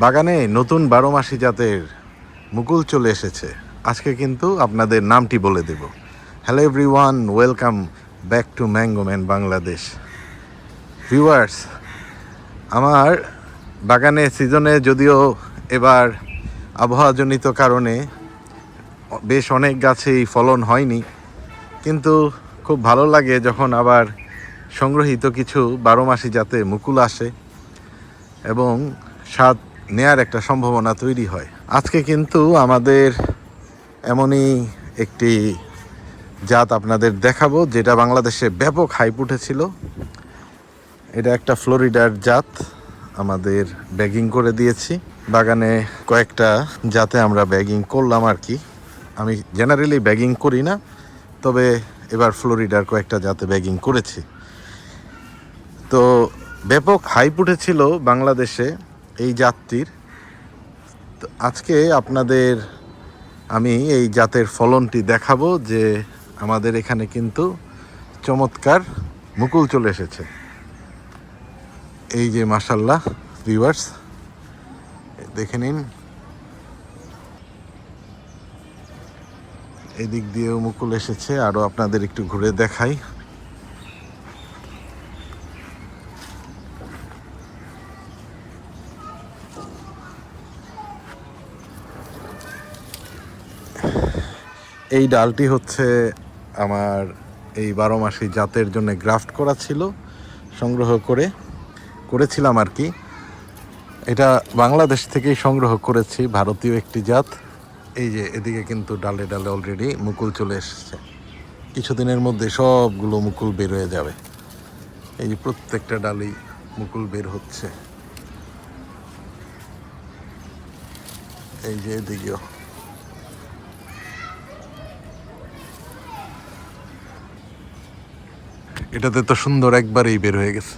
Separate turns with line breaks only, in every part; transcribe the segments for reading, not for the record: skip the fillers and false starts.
বাগানে নতুন 12 মাসি জাতের মুকুল চলে এসেছে। আজকে কিন্তু আপনাদের নামটি বলে দেব। Hello everyone, welcome back to mango man Bangladesh. Viewers, আমার বাগানে সিজনে যদিও এবার আবহাওয়াজনিত কারণে বেশ অনেক গাছেই ফলন হয়নি, কিন্তু খুব ভালো লাগে যখন আবার সংগ্রহীত কিছু 12 মাসি জাতে মুকুল আসে এবং স্বাদ নেয়ার একটা সম্ভাবনা তৈরি হয়। আজকে কিন্তু আমাদের এমনই একটি জাত আপনাদের দেখাবো যেটা বাংলাদেশে ব্যাপক হাইপ উঠেছিল। এটা একটা ফ্লোরিডার জাত, আমাদের ব্যাগিং করে দিয়েছি। বাগানে কয়েকটা জাতে আমরা ব্যাগিং করলাম আর কি। আমি জেনারেলি ব্যাগিং করি না, তবে এবার ফ্লোরিডার কয়েকটা জাতে ব্যাগিং করেছি। তো ব্যাপক হাইপ উঠেছিল বাংলাদেশে এই জাতটির। তো আজকে আপনাদের আমি এই জাতের ফলনটি দেখাবো যে আমাদের এখানে কিন্তু চমৎকার মুকুল চলে এসেছে। এই যে মাশাআল্লাহ ভিউয়ার্স, দেখে নিন, এদিক দিয়েও মুকুল এসেছে। আরও আপনাদের একটু ঘুরে দেখাই। এই ডালটি হচ্ছে আমার এই 12 মাসি জাতের জন্য গ্রাফট করা ছিল, সংগ্রহ করেছিলাম আর কি। এটা বাংলাদেশ থেকেই সংগ্রহ করেছি, ভারতীয় একটি জাত। এই যে এদিকে কিন্তু ডালে ডালে অলরেডি মুকুল চলে এসেছে। কিছুদিনের মধ্যে সবগুলো মুকুল বের হয়ে যাবে। এই যে প্রত্যেকটা ডালেই মুকুল বের হচ্ছে। এই যে এদিকেও এটাতে তো সুন্দর একবারেই বের হয়ে গেছে।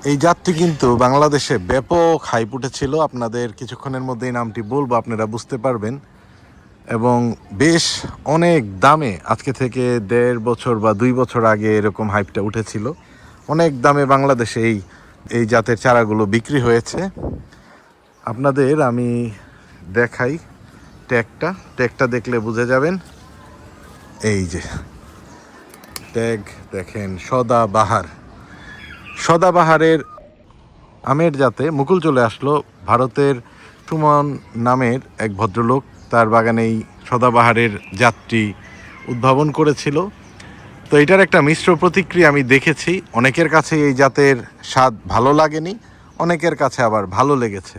এই জাতটি কিন্তু বাংলাদেশে ব্যাপক হাইপ উঠেছিল। আপনাদের কিছুক্ষণের মধ্যেই নামটি বলবো, আপনারা বুঝতে পারবেন। এবং বেশ অনেক দামে, আজকে থেকে 1.5 বছর বা 2 বছর আগে এরকম হাইপটা উঠেছিল। অনেক দামে বাংলাদেশে এই জাতের চারাগুলো বিক্রি হয়েছে। আপনাদের আমি দেখাই ট্যাগটা দেখলে বুঝে যাবেন। এই যে ট্যাগ দেখেন, সদাবাহারের আমের জাতে মুকুল চলে আসলো। ভারতের সুমন নামের এক ভদ্রলোক তার বাগানেই সদাবাহারের জাতটি উদ্ভাবন করেছিল। তো এটার একটা মিশ্র প্রতিক্রিয়া আমি দেখেছি। অনেকের কাছে এই জাতের স্বাদ ভালো লাগেনি, অনেকের কাছে আবার ভালো লেগেছে।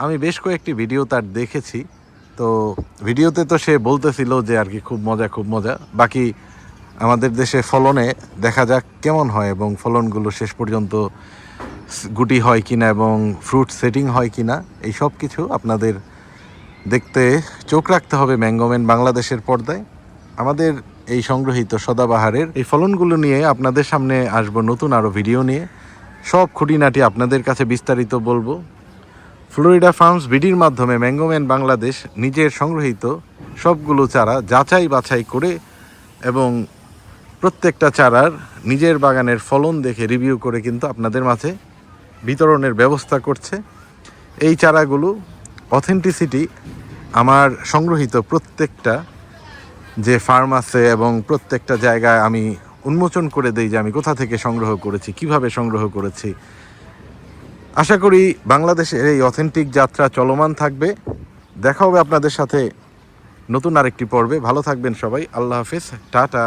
আমি বেশ কয়েকটি ভিডিও তার দেখেছি। তো ভিডিওতে তো সে বলতেছিল যে আর কি খুব মজা। বাকি আমাদের দেশে ফলনে দেখা যাক কেমন হয় এবং ফলনগুলো শেষ পর্যন্ত গুটি হয় কিনা এবং ফ্রুট সেটিং হয় কিনা, এই সব কিছু আপনাদের দেখতে চোখ রাখতে হবে ম্যাঙ্গোম্যান বাংলাদেশের পর্দায়। আমাদের এই সংগ্রহীত সদাবাহারের এই ফলনগুলো নিয়ে আপনাদের সামনে আসবো নতুন আরও ভিডিও নিয়ে। সব খুঁটিনাটি আপনাদের কাছে বিস্তারিত বলবো। ফ্লোরিডা ফার্মস বিডির মাধ্যমে ম্যাঙ্গোম্যান বাংলাদেশ নিজের সংগ্রহীত সবগুলো চারা যাচাই বাছাই করে এবং প্রত্যেকটা চারার নিজের বাগানের ফলন দেখে রিভিউ করে কিন্তু আপনাদের মাঝে বিতরণের ব্যবস্থা করছে। এই চারাগুলো অথেন্টিসিটি আমার সংগ্রহীত প্রত্যেকটা যে ফার্ম আছে এবং প্রত্যেকটা জায়গায় আমি উন্মোচন করে দেই যে আমি কোথা থেকে সংগ্রহ করেছি, কিভাবে সংগ্রহ করেছি। আশা করি বাংলাদেশের এই অথেন্টিক যাত্রা চলমান থাকবে। দেখা হবে আপনাদের সাথে নতুন আরেকটি পর্বে। ভালো থাকবেন সবাই। আল্লাহ হাফেজ, টাটা।